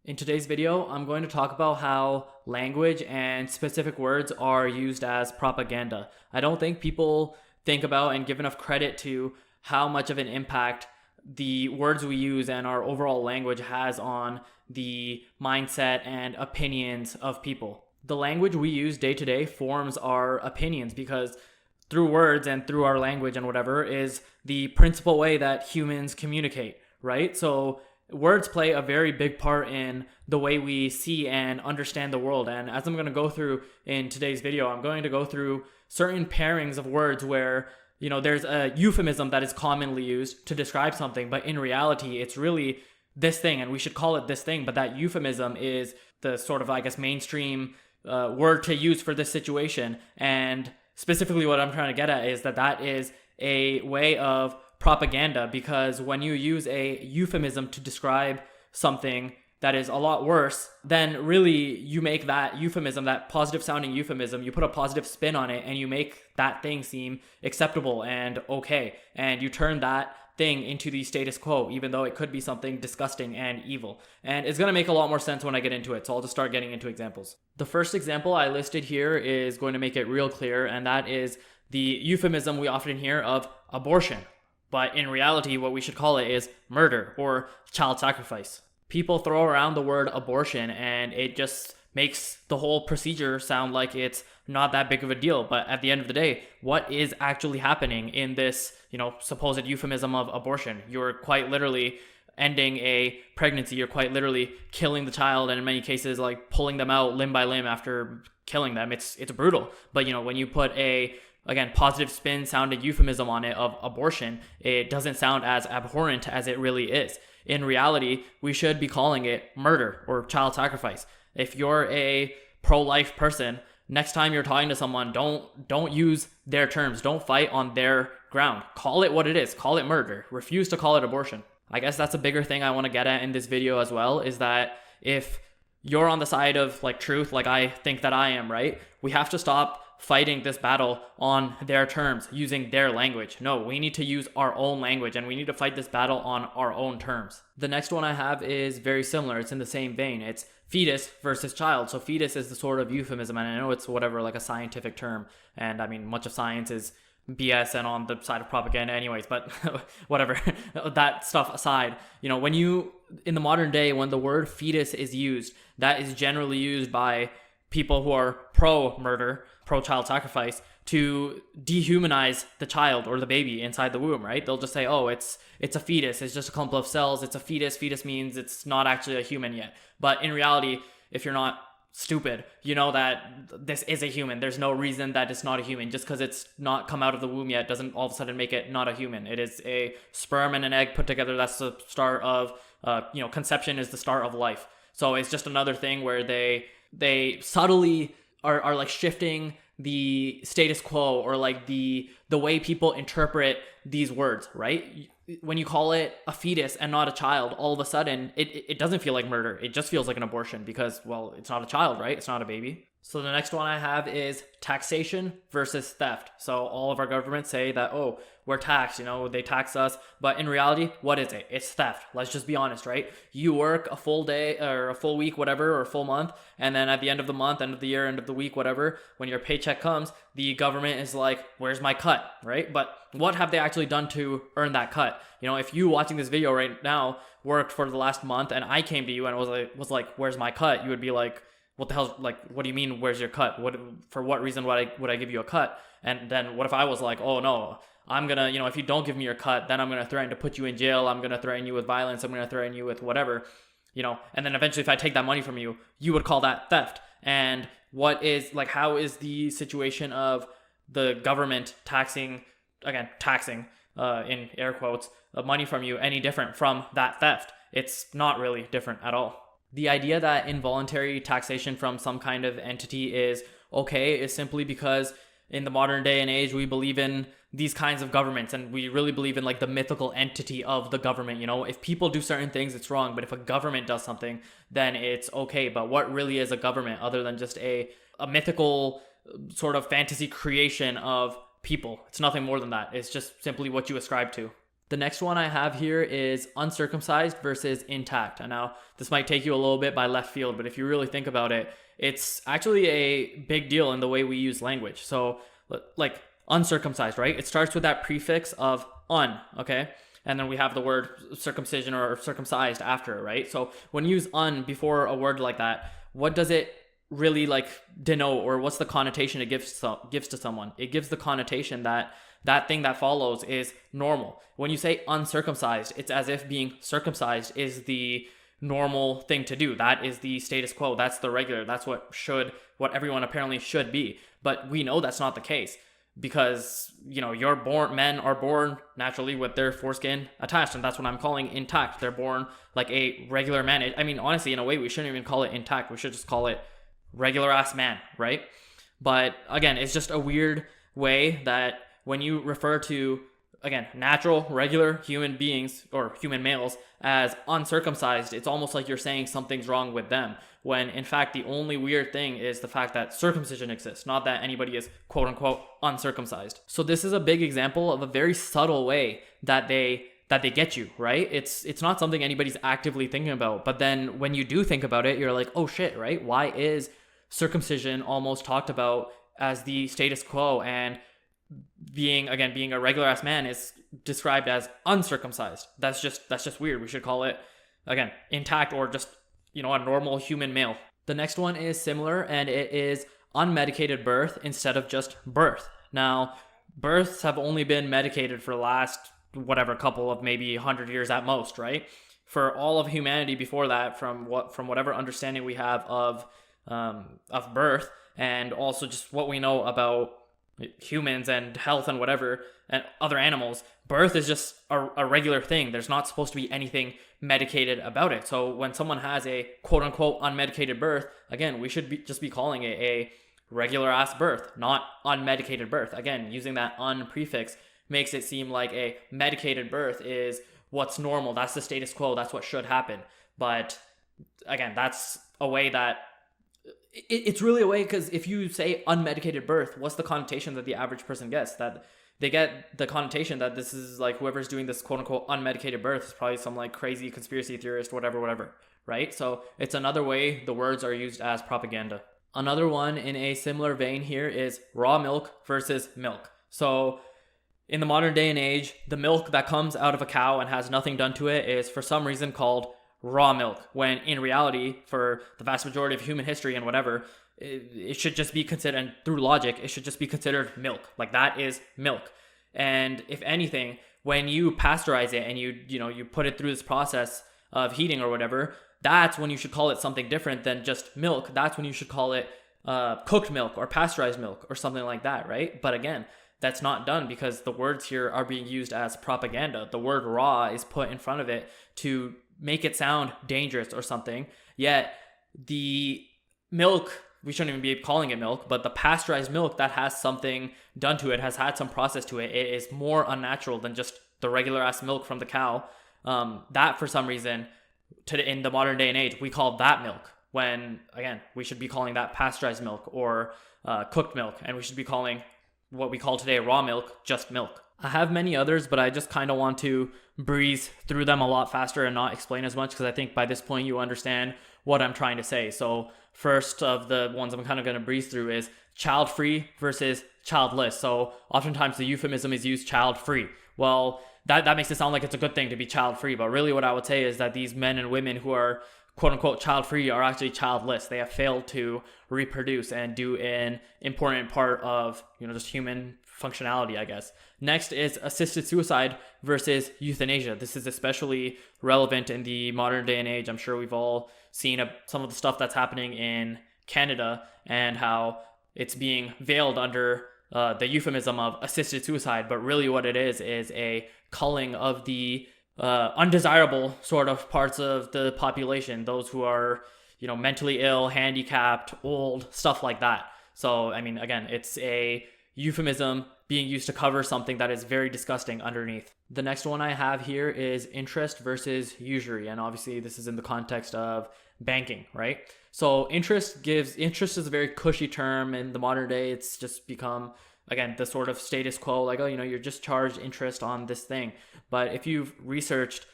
In today's video, I'm going to talk about how language and specific words are used as propaganda. I don't think people think about and give enough credit to how much of an impact the words we use and our overall language has on the mindset and opinions of people. The language we use day to day forms our opinions because through words and through our language and whatever is the principal way that humans communicate, right? So words play a very big part in the way we see and understand the world. And as I'm going to go through in today's video, I'm going to go through certain pairings of words where, there's a euphemism that is commonly used to describe something, but in reality, it's really this thing, and we should call it this thing. But that euphemism is the sort of, mainstream word to use for this situation. And specifically what I'm trying to get at is that is a way of propaganda, because when you use a euphemism to describe something that is a lot worse, then really you make that euphemism, that positive sounding euphemism, you put a positive spin on it and you make that thing seem acceptable and okay. And you turn that thing into the status quo, even though it could be something disgusting and evil. And it's going to make a lot more sense when I get into it. So I'll just start getting into examples. The first example I listed here is going to make it real clear, and that is the euphemism we often hear of abortion. But in reality, what we should call it is murder or child sacrifice. People throw around the word abortion and it just makes the whole procedure sound like it's not that big of a deal. But at the end of the day, what is actually happening in this, supposed euphemism of abortion? You're quite literally ending a pregnancy. You're quite literally killing the child, and in many cases, pulling them out limb by limb after killing them. It's brutal. But when you put positive spin sounding euphemism on it of abortion, it doesn't sound as abhorrent as it really is. In reality, we should be calling it murder or child sacrifice. If you're a pro-life person, next time you're talking to someone, don't use their terms. Don't fight on their ground. Call it what it is. Call it murder. Refuse to call it abortion. I guess that's a bigger thing I want to get at in this video as well, is that if you're on the side of truth, like I think that I am, right? We have to stop fighting this battle on their terms, using their language. No, we need to use our own language, and we need to fight this battle on our own terms. The next one I have is very similar. It's in the same vein. It's fetus versus child. So fetus is the sort of euphemism, and I know it's a scientific term, and much of science is BS and on the side of propaganda anyways, but whatever, that stuff aside, when in the modern day, when the word fetus is used, that is generally used by people who are pro-murder, pro-child sacrifice, to dehumanize the child or the baby inside the womb, right? They'll just say, oh, it's a fetus, it's just a clump of cells, it's a fetus. Fetus means it's not actually a human yet. But in reality, if you're not stupid, you know that this is a human. There's no reason that it's not a human. Just because it's not come out of the womb yet doesn't all of a sudden make it not a human. It is a sperm and an egg put together. That's the start of, conception is the start of life. So it's just another thing where they subtly are shifting the status quo, or the way people interpret these words, right? When you call it a fetus and not a child, all of a sudden it doesn't feel like murder. It just feels like an abortion because, well, it's not a child, right? It's not a baby. So the next one I have is taxation versus theft. So all of our governments say that, oh, we're taxed, they tax us. But in reality, what is it? It's theft. Let's just be honest, right? You work a full day or a full week, whatever, or a full month. And then at the end of the month, end of the year, end of the week, whatever, when your paycheck comes, the government is like, where's my cut, right? But what have they actually done to earn that cut? If you watching this video right now worked for the last month and I came to you and was like, where's my cut? You would be like, what the hell, what do you mean, where's your cut? For what reason would I give you a cut? And then what if I was like, oh no, I'm gonna, if you don't give me your cut, then I'm gonna threaten to put you in jail, I'm gonna threaten you with violence, I'm gonna threaten you with whatever, and then eventually if I take that money from you, you would call that theft. And how is the situation of the government taxing in air quotes, money from you any different from that theft? It's not really different at all. The idea that involuntary taxation from some kind of entity is okay is simply because in the modern day and age, we believe in these kinds of governments, and we really believe in the mythical entity of the government. If people do certain things, it's wrong, but if a government does something, then it's okay. But what really is a government other than just a mythical sort of fantasy creation of people? It's nothing more than that. It's just simply what you ascribe to. The next one I have here is uncircumcised versus intact. And now this might take you a little bit by left field, but if you really think about it, it's actually a big deal in the way we use language. So like uncircumcised, right? It starts with that prefix of un, okay? And then we have the word circumcision or circumcised after it, right? So when you use un before a word like that, what does it really like denote, or what's the connotation it gives to someone? It gives the connotation that that thing that follows is normal. When you say uncircumcised, it's as if being circumcised is the normal thing to do. That is the status quo. That's the regular. That's what everyone apparently should be. But we know that's not the case, because men are born naturally with their foreskin attached, and that's what I'm calling intact. They're born like a regular man. I mean, honestly, in a way, we shouldn't even call it intact. We should just call it regular ass man, right? But again, it's just a weird way that when you refer to, again, natural, regular human beings or human males as uncircumcised, it's almost like you're saying something's wrong with them, when in fact the only weird thing is the fact that circumcision exists, not that anybody is quote unquote uncircumcised. So this is a big example of a very subtle way that they get you, right? It's not something anybody's actively thinking about, but then when you do think about it, you're like, oh shit, right? Why is circumcision almost talked about as the status quo, and being a regular ass man is described as uncircumcised? That's just weird. We should call it, again, intact, or just a normal human male. The next one is similar, and it is unmedicated birth instead of just birth. Now, births have only been medicated for the last couple of maybe 100 years at most, right? For all of humanity before that, from whatever understanding we have of birth, and also just what we know about humans and health and whatever and other animals, birth is just a regular thing. There's not supposed to be anything medicated about it. So when someone has a quote unquote unmedicated birth, again, we should just be calling it a regular ass birth, not unmedicated birth. Again, using that un prefix makes it seem like a medicated birth is what's normal. That's the status quo. That's what should happen. But again, that's a way that it's really a way, because if you say unmedicated birth, what's the connotation that the average person gets? That they get the connotation that this is like whoever's doing this quote unquote unmedicated birth is probably some like crazy conspiracy theorist, whatever, right? So it's another way the words are used as propaganda. Another one in a similar vein here is raw milk versus milk. So in the modern day and age, the milk that comes out of a cow and has nothing done to it is for some reason called raw milk, when in reality, for the vast majority of human history and whatever, it should just be considered, and through logic, it should just be considered milk. Like, that is milk. And if anything, when you pasteurize it and you put it through this process of heating or whatever, that's when you should call it something different than just milk. That's when you should call it cooked milk or pasteurized milk or something like that, right? But again, that's not done because the words here are being used as propaganda. The word raw is put in front of it to make it sound dangerous or something. Yet the milk, we shouldn't even be calling it milk, but the pasteurized milk that has something done to it, has had some process to it, it is more unnatural than just the regular ass milk from the cow. That for some reason, in the modern day and age, we call that milk, when again, we should be calling that pasteurized milk or cooked milk, and we should be calling what we call today raw milk just milk. I have many others, but I just kind of want to breeze through them a lot faster and not explain as much, because I think by this point you understand what I'm trying to say. So first of the ones I'm kind of going to breeze through is child-free versus childless. So oftentimes the euphemism is used child-free. Well, that makes it sound like it's a good thing to be child-free, but really what I would say is that these men and women who are quote-unquote child-free are actually childless. They have failed to reproduce and do an important part of, just human functionality, I guess. Next is assisted suicide versus euthanasia. This is especially relevant in the modern day and age. I'm sure we've all seen some of the stuff that's happening in Canada and how it's being veiled under the euphemism of assisted suicide. But really what it is a culling of the undesirable sort of parts of the population, those who are, mentally ill, handicapped, old, stuff like that. So, I mean, again, it's a euphemism being used to cover something that is very disgusting underneath. The next one I have here is interest versus usury. And obviously this is in the context of banking, right? So interest is a very cushy term. In the modern day, it's just become again, the sort of status quo, like, oh, you're just charged interest on this thing. But if you've researched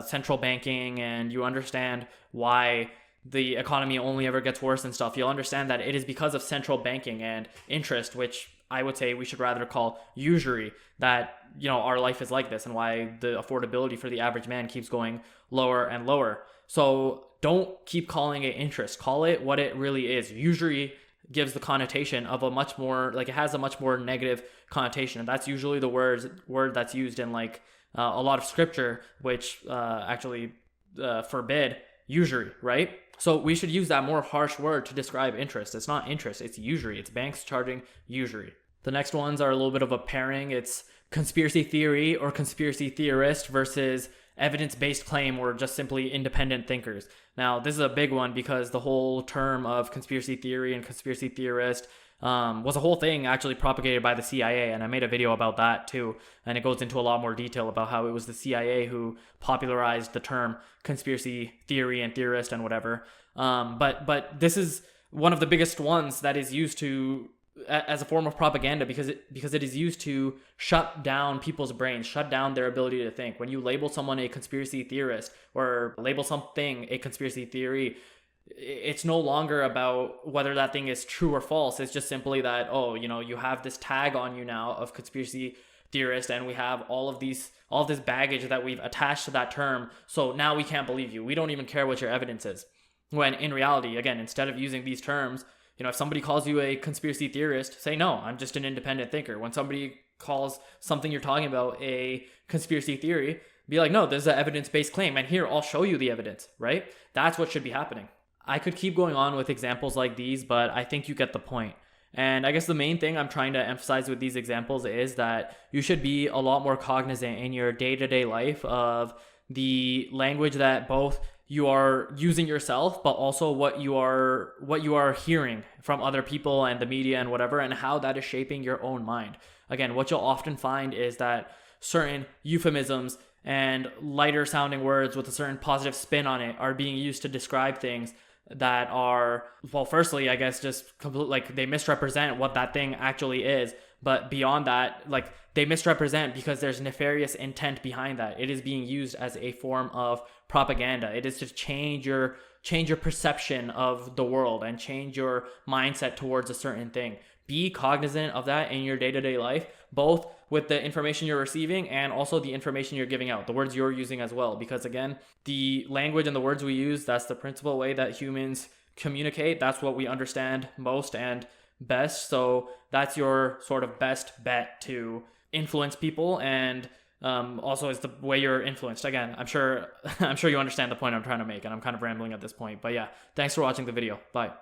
central banking and you understand why the economy only ever gets worse and stuff, you'll understand that it is because of central banking and interest, which I would say we should rather call usury, that our life is like this, and why the affordability for the average man keeps going lower and lower. So don't keep calling it interest. Call it what it really is. Usury gives the connotation of a much more, like, it has a much more negative connotation, and that's usually the word that's used in like a lot of scripture, which actually forbid usury, right? So we should use that more harsh word to describe interest. It's not interest, it's usury. It's banks charging usury. The next ones are a little bit of a pairing. It's conspiracy theory or conspiracy theorist versus evidence-based claim or just simply independent thinkers. Now, this is a big one because the whole term of conspiracy theory and conspiracy theorist was a whole thing actually propagated by the CIA, and I made a video about that too, and it goes into a lot more detail about how it was the CIA who popularized the term conspiracy theory and theorist and whatever. But this is one of the biggest ones that is used to as a form of propaganda because it is used to shut down people's brains, shut down their ability to think. When you label someone a conspiracy theorist or label something a conspiracy theory, it's no longer about whether that thing is true or false. It's just simply that, oh, you have this tag on you now of conspiracy theorist, and we have all of this baggage that we've attached to that term. So now we can't believe you. We don't even care what your evidence is. When in reality, again, instead of using these terms, if somebody calls you a conspiracy theorist, say, no, I'm just an independent thinker. When somebody calls something you're talking about a conspiracy theory, be like, no, this is an evidence-based claim, and here, I'll show you the evidence, right? That's what should be happening. I could keep going on with examples like these, but I think you get the point. And I guess the main thing I'm trying to emphasize with these examples is that you should be a lot more cognizant in your day-to-day life of the language that both you are using yourself, but also what you are hearing from other people and the media and whatever, and how that is shaping your own mind. Again, what you'll often find is that certain euphemisms and lighter sounding words with a certain positive spin on it are being used to describe things that are, well, firstly, I guess just complete, like, they misrepresent what that thing actually is. But beyond that, like, they misrepresent because there's nefarious intent behind that. It is being used as a form of propaganda. It is to change your perception of the world and change your mindset towards a certain thing. Be cognizant of that in your day-to-day life, both with the information you're receiving and also the information you're giving out, the words you're using as well. Because again, the language and the words we use, that's the principal way that humans communicate. That's what we understand most and best. So that's your sort of best bet to influence people, and also is the way you're influenced. Again, I'm sure you understand the point I'm trying to make, and I'm kind of rambling at this point. But yeah, thanks for watching the video. Bye.